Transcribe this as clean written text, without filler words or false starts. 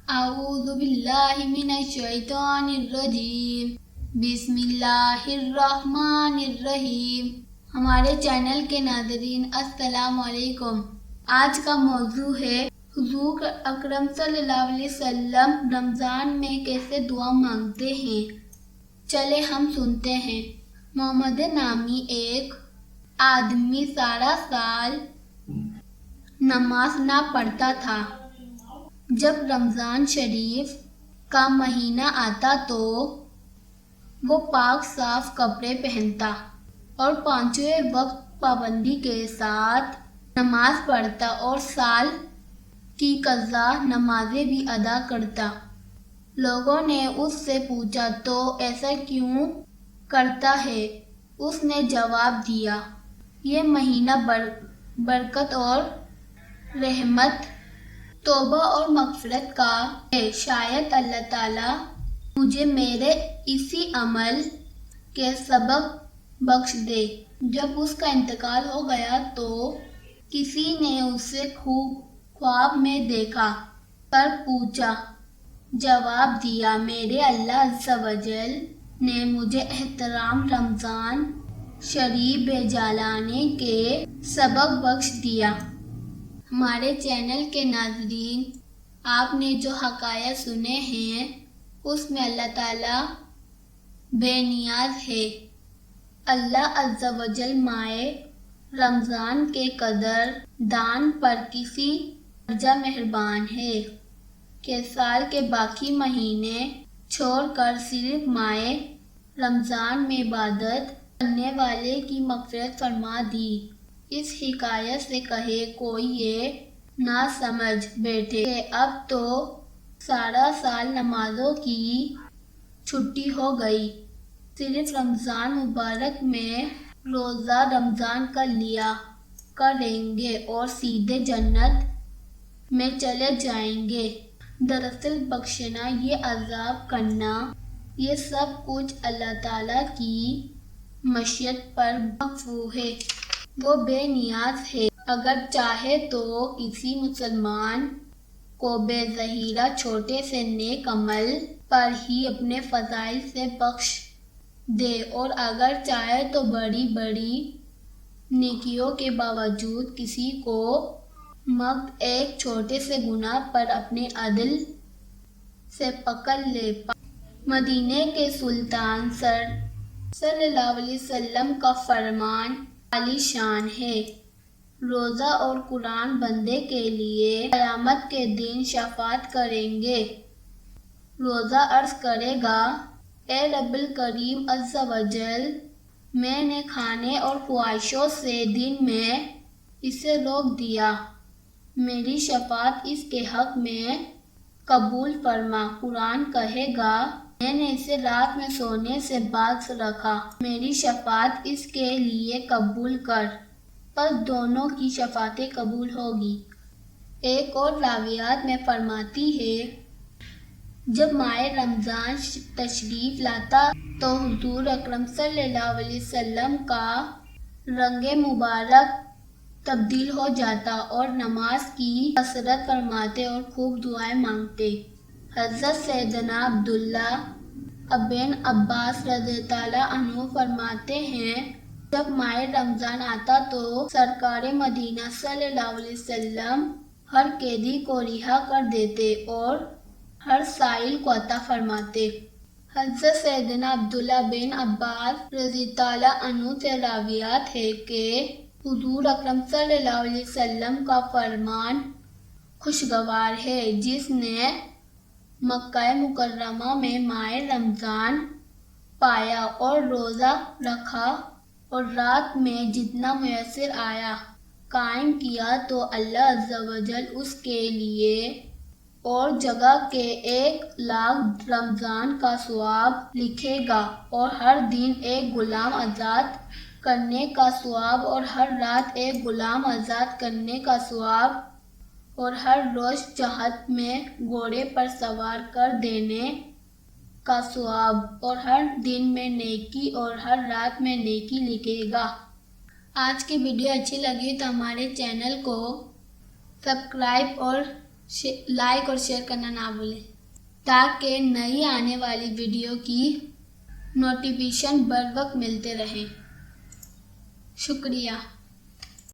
اعوذ باللہ من الشیطان الرجیم بسم اللہ الرحمن الرحیم۔ ہمارے چینل کے ناظرین السلام علیکم۔ آج کا موضوع ہے حضور اکرم صلی اللہ علیہ وسلم رمضان میں کیسے دعا مانگتے ہیں۔ چلے ہم سنتے ہیں۔ محمد نامی ایک آدمی سارا سال نماز نہ پڑھتا تھا۔ جب رمضان شریف کا مہینہ آتا تو وہ پاک صاف کپڑے پہنتا اور پانچویں وقت پابندی کے ساتھ نماز پڑھتا اور سال کی قضا نمازیں بھی ادا کرتا۔ لوگوں نے اس سے پوچھا تو ایسا کیوں کرتا ہے؟ اس نے جواب دیا، یہ مہینہ برکت اور رحمت، توبہ اور مغفرت کا ہے، شاید اللہ تعالیٰ مجھے میرے اسی عمل کے سبب بخش دے۔ جب اس کا انتقال ہو گیا تو کسی نے اسے خواب میں دیکھا کر پوچھا، جواب دیا، میرے اللہ عز و جل نے مجھے احترام رمضان شریف بھیجا لانے کے سبب بخش دیا۔ ہمارے چینل کے ناظرین، آپ نے جو حقائق سنے ہیں اس میں اللہ تعالیٰ بے نیاز ہے۔ اللہ عز و جل ماہ رمضان کے قدر دان پر کسی درجہ مہربان ہے کہ سال کے باقی مہینے چھوڑ کر صرف ماہ رمضان میں عبادت کرنے والے کی مغفرت فرما دی۔ اس حکایت سے کہے کوئی یہ نہ سمجھ بیٹھے کہ اب تو سارا سال نمازوں کی چھٹی ہو گئی، صرف رمضان مبارک میں روزہ رمضان کر لیا کریں گے اور سیدھے جنت میں چلے جائیں گے۔ دراصل بخشنا، یہ عذاب کرنا، یہ سب کچھ اللہ تعالیٰ کی مشیت پر موقوف ہے۔ وہ بے نیاز ہے، اگر چاہے تو کسی مسلمان کو بے ظاہرہ چھوٹے سے نیک عمل پر ہی اپنے فضائل سے بخش دے، اور اگر چاہے تو بڑی بڑی نیکیوں کے باوجود کسی کو ایک چھوٹے سے گناہ پر اپنے عدل سے پکڑ لے۔ مدینے کے سلطان صلی اللہ علیہ وسلم کا فرمان عالی شان ہے، روزہ اور قرآن بندے کے لیے قیامت کے دن شفاعت کریں گے۔ روزہ عرض کرے گا، اے رب الکریم عز و جل، میں نے کھانے اور خواہشوں سے دن میں اسے روک دیا، میری شفاعت اس کے حق میں قبول فرما۔ قرآن کہے گا، میں نے اسے رات میں سونے سے باز رکھا، میری شفاعت اس کے لیے قبول کر۔ پس دونوں کی شفاعتیں قبول ہوگی۔ ایک اور روایت میں فرماتی ہے، جب ماہ رمضان تشریف لاتا تو حضور اکرم صلی اللہ علیہ وسلم کا رنگ مبارک تبدیل ہو جاتا اور نماز کی کثرت فرماتے اور خوب دعائیں مانگتے۔ حضرت سیدنا عبداللہ بن عباس رضی اللہ عنہ فرماتے ہیں، جب ماہ رمضان آتا تو سرکار مدینہ صلی اللہ علیہ وسلم ہر قیدی کو رہا کر دیتے اور ہر سائل کو عطا فرماتے۔ حضرت سیدنا عبداللہ بن عباس رضی اللہ عنہ سے روایت ہے کہ حضور اکرم صلی اللہ علیہ وسلم کا فرمان خوشگوار ہے، جس نے مکہ مکرمہ میں ماہ رمضان پایا اور روزہ رکھا اور رات میں جتنا میسر آیا قائم کیا تو اللہ عز و جل اس کے لیے اور جگہ کے 1,00,000 رمضان کا ثواب لکھے گا، اور ہر دن ایک غلام آزاد کرنے کا ثواب، اور ہر رات ایک غلام آزاد کرنے کا ثواب، اور ہر روز جہاد میں گھوڑے پر سوار کر دینے کا ثواب، اور ہر دن میں نیکی اور ہر رات میں نیکی لکھے گا۔ آج کی ویڈیو اچھی لگی تو ہمارے چینل کو سبسکرائب اور لائک اور شیئر کرنا نہ بھولیں تاکہ نئی آنے والی ویڈیو کی نوٹیفیکیشن بر وقت ملتے رہیں۔ شکریہ۔